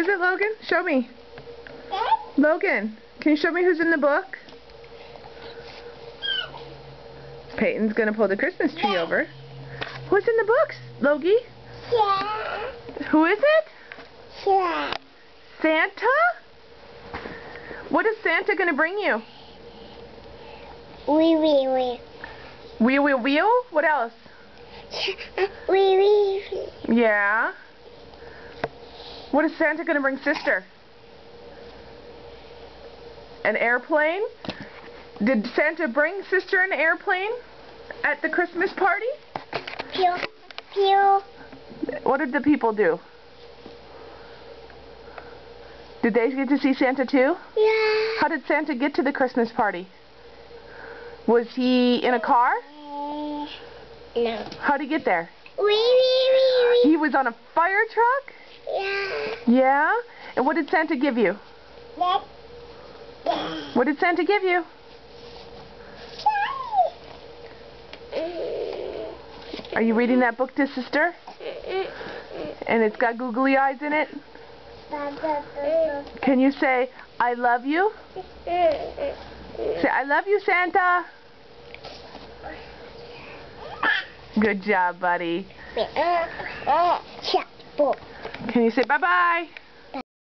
is it, Logan? Show me. Logan, can you show me who's in the book? Peyton's gonna pull the Christmas tree over. Who's in the books, Logie? Yeah. Who is it? Yeah. Santa? What is Santa gonna bring you? Wee. Wheel? What else? Wee. Yeah. What is Santa gonna bring sister? An airplane? Did Santa bring sister an airplane at the Christmas party? Pew. What did the people do? Did they get to see Santa too? Yeah. How did Santa get to the Christmas party? Was he in a car? No. How'd he get there? Wee. He was on a fire truck? Yeah. Yeah? And what did Santa give you? What did Santa give you? Are you reading that book to sister? And it's got googly eyes in it? Can you say, I love you? Say, I love you, Santa. Good job, buddy. Can you say bye-bye?